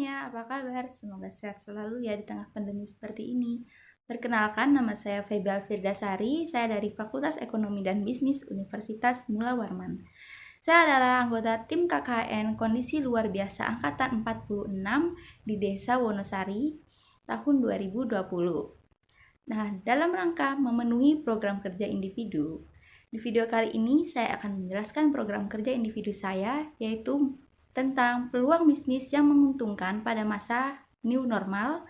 semuanya, apa kabar? Semoga sehat selalu ya di tengah pandemi seperti ini. Perkenalkan, nama saya Febel Firdasari, saya dari Fakultas Ekonomi dan Bisnis Universitas Mula Warman. Saya adalah anggota tim KKN Kondisi Luar Biasa Angkatan 46 di Desa Wonosari tahun 2020. Nah, dalam rangka memenuhi program kerja individu, di video kali ini saya akan menjelaskan program kerja individu saya, yaitu tentang peluang bisnis yang menguntungkan pada masa new normal,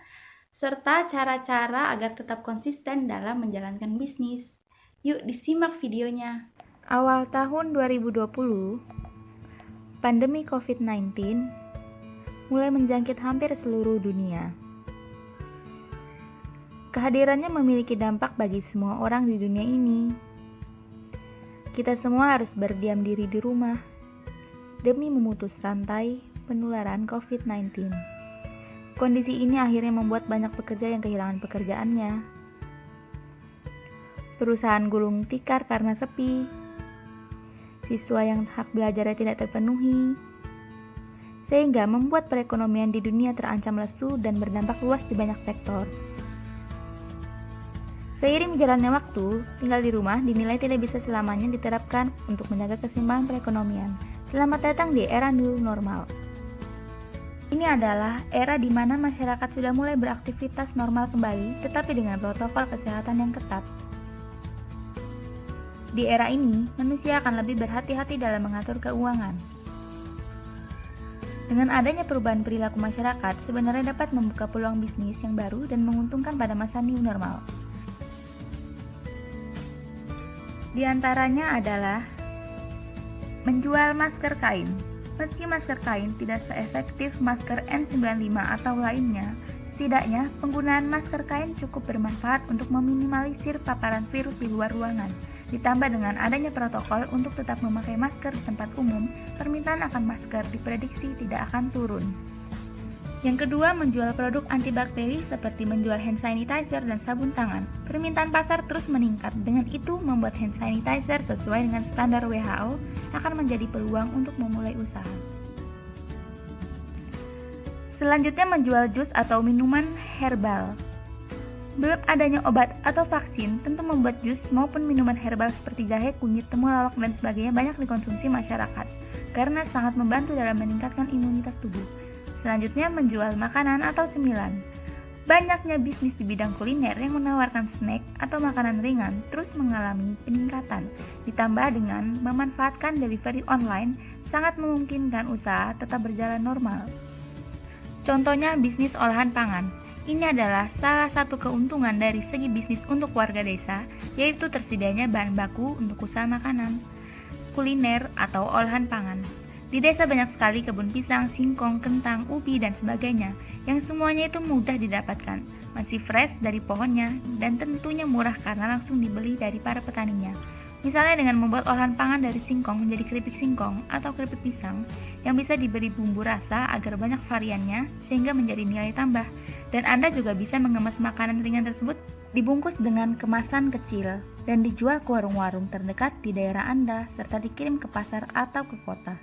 serta cara-cara agar tetap konsisten dalam menjalankan bisnis. Yuk disimak videonya. Awal tahun 2020, pandemi COVID-19 mulai menjangkit hampir seluruh dunia. Kehadirannya memiliki dampak bagi semua orang di dunia ini. Kita semua harus berdiam diri di rumah demi memutus rantai penularan COVID-19. Kondisi ini akhirnya membuat banyak pekerja yang kehilangan pekerjaannya. Perusahaan gulung tikar karena sepi. Siswa yang hak belajarnya tidak terpenuhi. Sehingga membuat perekonomian di dunia terancam lesu dan berdampak luas di banyak sektor. Seiring berjalannya waktu, tinggal di rumah dinilai tidak bisa selamanya diterapkan untuk menjaga keseimbangan perekonomian. Selamat datang di era new normal. Ini adalah era di mana masyarakat sudah mulai beraktivitas normal kembali, tetapi dengan protokol kesehatan yang ketat. Di era ini, manusia akan lebih berhati-hati dalam mengatur keuangan. Dengan adanya perubahan perilaku masyarakat, sebenarnya dapat membuka peluang bisnis yang baru dan menguntungkan pada masa new normal. Di antaranya adalah menjual masker kain. Meski masker kain tidak seefektif masker N95 atau lainnya, setidaknya penggunaan masker kain cukup bermanfaat untuk meminimalisir paparan virus di luar ruangan. Ditambah dengan adanya protokol untuk tetap memakai masker di tempat umum, permintaan akan masker diprediksi tidak akan turun. Yang kedua, menjual produk antibakteri seperti menjual hand sanitizer dan sabun tangan. Permintaan pasar terus meningkat, dengan itu membuat hand sanitizer sesuai dengan standar WHO akan menjadi peluang untuk memulai usaha. Selanjutnya, menjual jus atau minuman herbal. Belum adanya obat atau vaksin, tentu membuat jus maupun minuman herbal seperti jahe, kunyit, temulawak, dan sebagainya banyak dikonsumsi masyarakat, karena sangat membantu dalam meningkatkan imunitas tubuh. Selanjutnya, menjual makanan atau cemilan. Banyaknya bisnis di bidang kuliner yang menawarkan snack atau makanan ringan terus mengalami peningkatan. Ditambah dengan memanfaatkan delivery online, sangat memungkinkan usaha tetap berjalan normal. Contohnya, bisnis olahan pangan. Ini adalah salah satu keuntungan dari segi bisnis untuk warga desa, yaitu tersedianya bahan baku untuk usaha makanan, kuliner, atau olahan pangan. Di desa banyak sekali kebun pisang, singkong, kentang, ubi, dan sebagainya, yang semuanya itu mudah didapatkan, masih fresh dari pohonnya, dan tentunya murah karena langsung dibeli dari para petaninya. Misalnya dengan membuat olahan pangan dari singkong menjadi keripik singkong atau keripik pisang, yang bisa diberi bumbu rasa agar banyak variannya, sehingga menjadi nilai tambah. Dan Anda juga bisa mengemas makanan ringan tersebut dibungkus dengan kemasan kecil, dan dijual ke warung-warung terdekat di daerah Anda, serta dikirim ke pasar atau ke kota.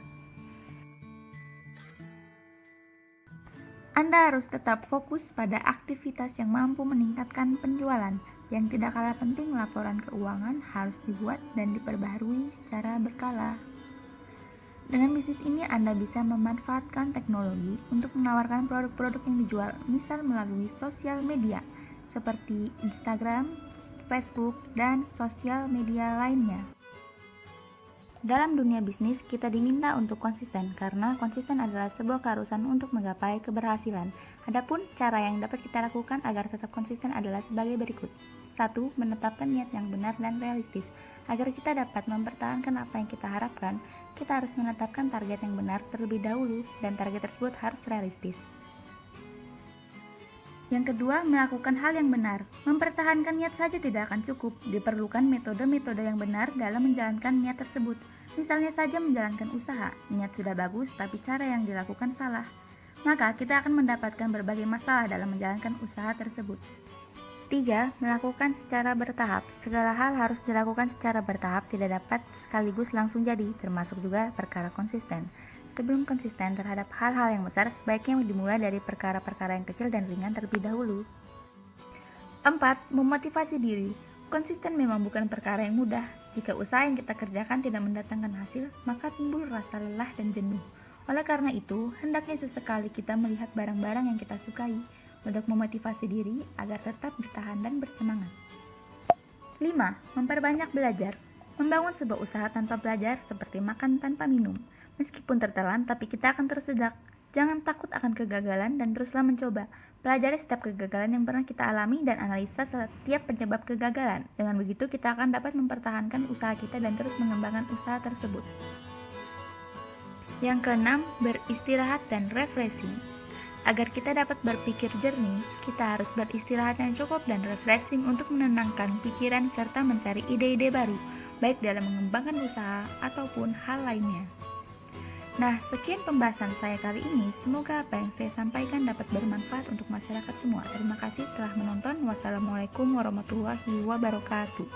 Anda harus tetap fokus pada aktivitas yang mampu meningkatkan penjualan. Yang tidak kalah penting, laporan keuangan harus dibuat dan diperbaharui secara berkala. Dengan bisnis ini, Anda bisa memanfaatkan teknologi untuk menawarkan produk-produk yang dijual, misal melalui sosial media seperti Instagram, Facebook, dan sosial media lainnya. Dalam dunia bisnis, kita diminta untuk konsisten, karena konsisten adalah sebuah keharusan untuk menggapai keberhasilan. Adapun cara yang dapat kita lakukan agar tetap konsisten adalah sebagai berikut. 1. Menetapkan niat yang benar dan realistis. Agar kita dapat mempertahankan apa yang kita harapkan, kita harus menetapkan target yang benar terlebih dahulu, dan target tersebut harus realistis. Yang kedua, melakukan hal yang benar. Mempertahankan niat saja tidak akan cukup, diperlukan metode-metode yang benar dalam menjalankan niat tersebut. Misalnya saja menjalankan usaha, niat sudah bagus tapi cara yang dilakukan salah. Maka kita akan mendapatkan berbagai masalah dalam menjalankan usaha tersebut. 3. Melakukan secara bertahap. Segala hal harus dilakukan secara bertahap, tidak dapat sekaligus langsung jadi, termasuk juga perkara konsisten. sebelum konsisten terhadap hal-hal yang besar, sebaiknya dimulai dari perkara-perkara yang kecil dan ringan terlebih dahulu. 4. Memotivasi diri. Konsisten memang bukan perkara yang mudah. Jika usaha yang kita kerjakan tidak mendatangkan hasil, maka timbul rasa lelah dan jenuh. Oleh karena itu, hendaknya sesekali kita melihat barang-barang yang kita sukai untuk memotivasi diri agar tetap bertahan dan bersemangat. 5. Memperbanyak belajar. Membangun sebuah usaha tanpa belajar seperti makan tanpa minum. Meskipun tertelan, tapi kita akan tersedak. Jangan takut akan kegagalan dan teruslah mencoba. Pelajari setiap kegagalan yang pernah kita alami dan analisa setiap penyebab kegagalan. Dengan begitu, kita akan dapat mempertahankan usaha kita dan terus mengembangkan usaha tersebut. Yang keenam, beristirahat dan refreshing. Agar kita dapat berpikir jernih, kita harus beristirahat yang cukup dan refreshing untuk menenangkan pikiran serta mencari ide-ide baru, baik dalam mengembangkan usaha ataupun hal lainnya. Nah, sekian pembahasan saya kali ini. Semoga apa yang saya sampaikan dapat bermanfaat untuk masyarakat semua. Terima kasih telah menonton. Wassalamualaikum warahmatullahi wabarakatuh.